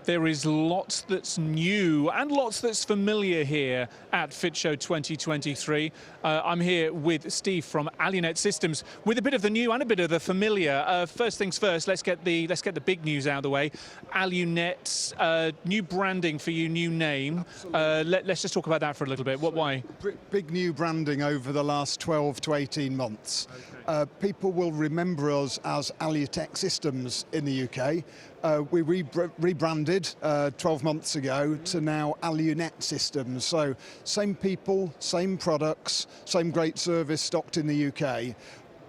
There is lots that's new and lots that's familiar here at Fit Show 2023. I'm here with Steve from ALUNET Systems with a bit of the new and a bit of the familiar. First things first, let's get the big news out of the way. ALUNET, new branding for you, new name. Let's just talk about that for a little bit. Why? Big new branding over the last 12 to 18 months. Okay. People will remember us as ALUNET Systems in the UK. We rebranded 12 months ago to now ALUNET Systems. So same people, same products, same great service stocked in the UK,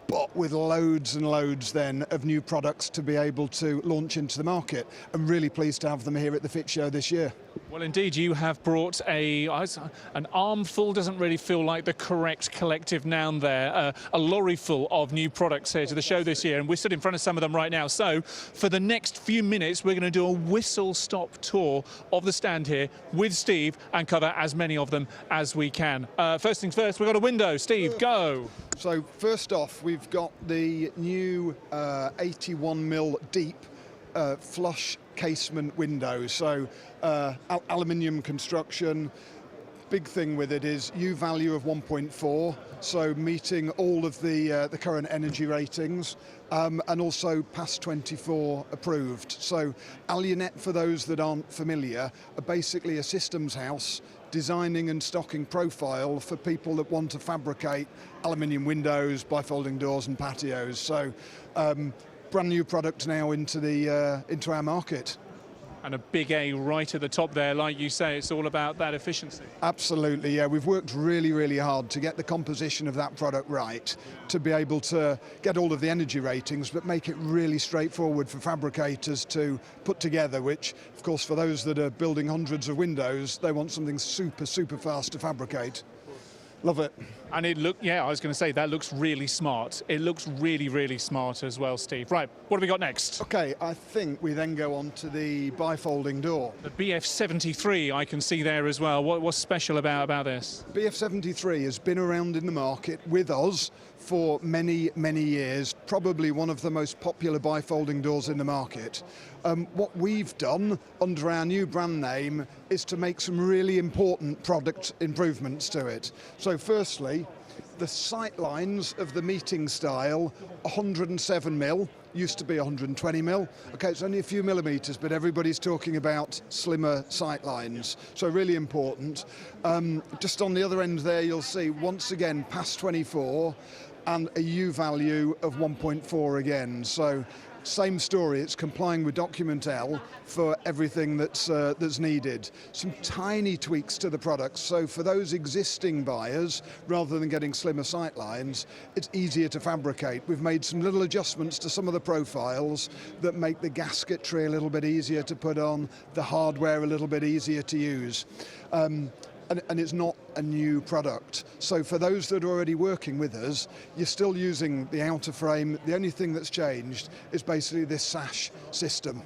but with loads and loads then of new products to be able to launch into the market. I'm really pleased to have them here at the Fit Show this year. Well, indeed, you have brought an armful, doesn't really feel like the correct collective noun there, a lorry full of new products here to the show this year, and we're stood in front of some of them right now. So for the next few minutes, we're going to do a whistle-stop tour of the stand here with Steve and cover as many of them as we can. First things first, we've got a window. Steve, go. So first off, we've got the new 81mm deep flush casement window. So aluminium construction. Big thing with it is U value of 1.4, so meeting all of the current energy ratings, and also PAS 24 approved. So ALUNET, for those that aren't familiar, are basically a systems house designing and stocking profile for people that want to fabricate aluminium windows, bifolding doors and patios. So brand new product now into our market. And a big A right at the top there, like you say, it's all about that efficiency. Absolutely, yeah. We've worked really, really hard to get the composition of that product right, to be able to get all of the energy ratings, but make it really straightforward for fabricators to put together, which, of course, for those that are building hundreds of windows, they want something super, super fast to fabricate. Love it. And it I was going to say, that looks really smart. It looks really, really smart as well, Steve. Right, what have we got next? Okay, I think we then go on to the bifolding door. The BF73 I can see there as well. What's special about this? BF73 has been around in the market with us for many, many years, probably one of the most popular bifolding doors in the market. What we've done under our new brand name is to make some really important product improvements to it. So firstly, the sight lines of the meeting style, 107mm, used to be 120mm. Okay, it's only a few millimeters, but everybody's talking about slimmer sight lines. So really important. Just on the other end there, you'll see once again PAS 24 and a U value of 1.4 again. So same story, it's complying with document L for everything that's needed. Some tiny tweaks to the products, so for those existing buyers, rather than getting slimmer sight lines, it's easier to fabricate. We've made some little adjustments to some of the profiles that make the gasketry a little bit easier to put on, the hardware a little bit easier to use. And it's not a new product. So for those that are already working with us, you're still using the outer frame. The only thing that's changed is basically this sash system.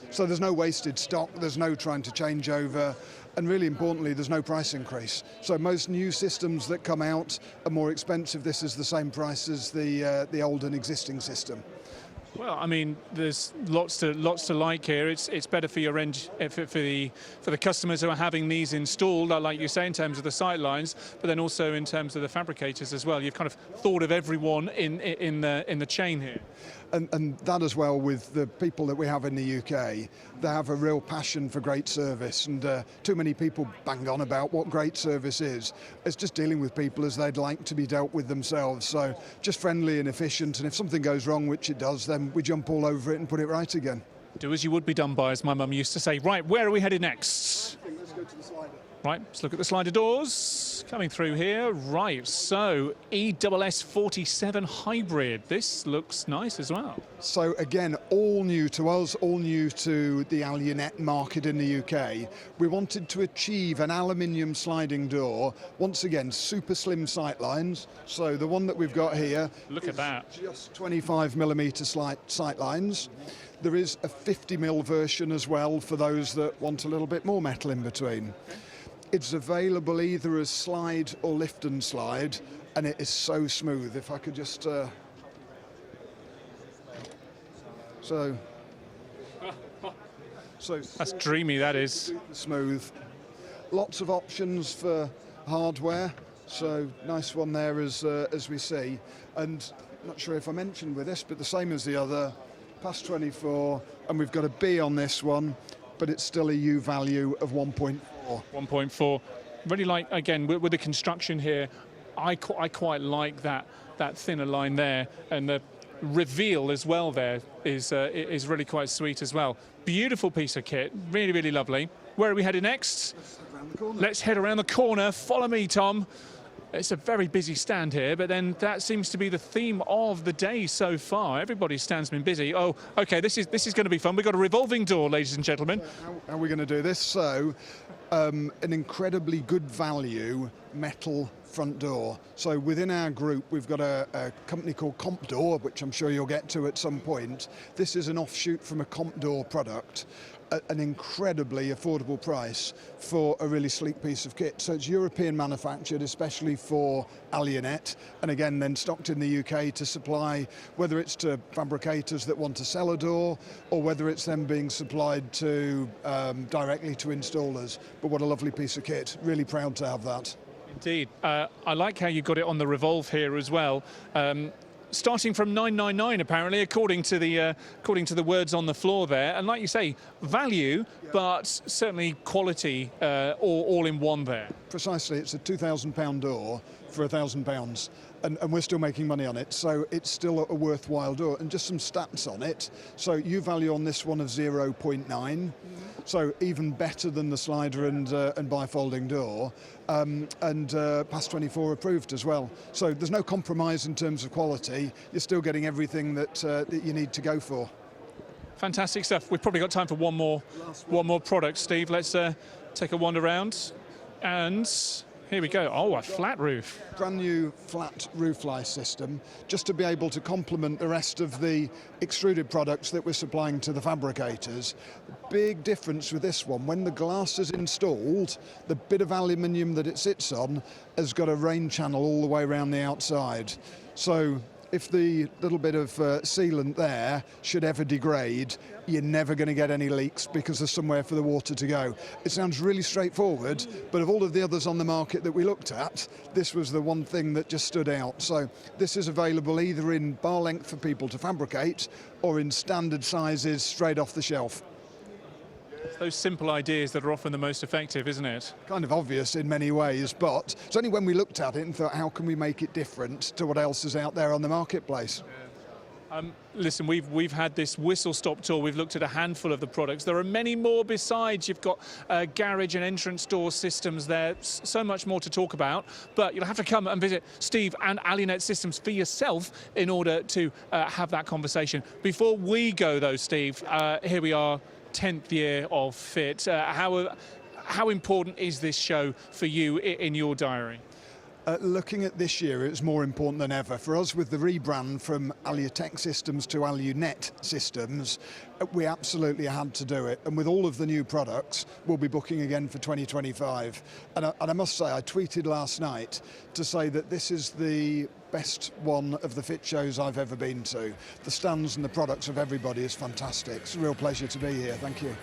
So there's no wasted stock, there's no trying to change over, and really importantly, there's no price increase. So most new systems that come out are more expensive. This is the same price as the old and existing system. Well, I mean, there's lots to like here. It's better for your for the customers who are having these installed, like you say, in terms of the sight lines, but then also in terms of the fabricators as well. You've kind of thought of everyone in the chain here. And that as well, with the people that we have in the UK, they have a real passion for great service, and too many people bang on about what great service is. It's just dealing with people as they'd like to be dealt with themselves, so just friendly and efficient, and if something goes wrong, which it does, then we jump all over it and put it right again. Do as you would be done by, as my mum used to say. Right, where are we headed next? Let's go to the slider. Right, let's look at the slider doors coming through here. Right, so ESS 47 hybrid. This looks nice as well. So again, all new to us, all new to the ALUNET market in the UK. We wanted to achieve an aluminium sliding door. Once again, super slim sight lines. So the one that we've got here, look at that, just 25mm sight lines. There is a 50mm version as well for those that want a little bit more metal in between. It's available either as slide or lift and slide, and it is so smooth. If I could just So That's dreamy, that is. smooth. Lots of options for hardware, so nice one there as we see. And not sure if I mentioned with this, but the same as the other, past 24, and we've got a B on this one, but it's still a U value of 1.4. 1.4. Really like, again, with the construction here, I quite like that thinner line there, and the reveal as well there is really quite sweet as well. Beautiful piece of kit, really, really lovely. Where are we headed next? Let's head around the corner. Follow me, Tom. It's a very busy stand here, but then that seems to be the theme of the day so far. Everybody's stand's been busy. Oh, okay, this is going to be fun. We've got a revolving door, ladies and gentlemen. How are we going to do this? So, an incredibly good value metal front door. So within our group, we've got a company called Comp Door, which I'm sure you'll get to at some point. This is an offshoot from a Comp Door product at an incredibly affordable price for a really sleek piece of kit. So it's European manufactured, especially for ALUNET, and again then stocked in the UK to supply, whether it's to fabricators that want to sell a door, or whether it's them being supplied to directly to installers. But what a lovely piece of kit. Really proud to have that. Indeed. I like how you got it on the revolve here as well. Starting from 999 apparently, according to the words on the floor there. And like you say, value, but certainly quality all in one there. Precisely, it's a £2,000 door for £1,000. And we're still making money on it, so it's still a worthwhile door. And just some stats on it. So U value on this one of 0.9, so even better than the slider and bifolding door, and past 24 approved as well. So there's no compromise in terms of quality. You're still getting everything that you need to go for. Fantastic stuff. We've probably got time for one more product, Steve. Let's take a wander around, and here we go. Oh, a flat roof. Brand new flat roof lie system, just to be able to complement the rest of the extruded products that we're supplying to the fabricators. Big difference with this one, when the glass is installed, the bit of aluminium that it sits on has got a rain channel all the way around the outside. So if the little bit of sealant there should ever degrade, you're never going to get any leaks because there's somewhere for the water to go. It sounds really straightforward, but of all of the others on the market that we looked at, this was the one thing that just stood out. So this is available either in bar length for people to fabricate or in standard sizes straight off the shelf. Those simple ideas that are often the most effective, isn't it? Kind of obvious in many ways, but it's only when we looked at it and thought, how can we make it different to what else is out there on the marketplace? Listen, we've had this whistle-stop tour. We've looked at a handful of the products. There are many more besides. You've got garage and entrance door systems there. So much more to talk about. But you'll have to come and visit Steve and ALUNET Systems for yourself in order to have that conversation. Before we go, though, Steve, here we are, 10th year of FIT. How important is this show for you in your diary? Looking at this year, it's more important than ever. For us, with the rebrand from ALUNET Systems to ALUNET Systems, we absolutely had to do it. And with all of the new products, we'll be booking again for 2025. And I must say, I tweeted last night to say that this is the best one of the FIT shows I've ever been to. The stands and the products of everybody is fantastic. It's a real pleasure to be here. Thank you.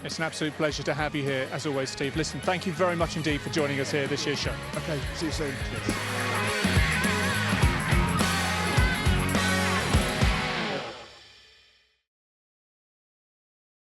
It's an absolute pleasure to have you here, as always, Steve. Listen, thank you very much indeed for joining us here this year's show. Okay, see you soon. Cheers.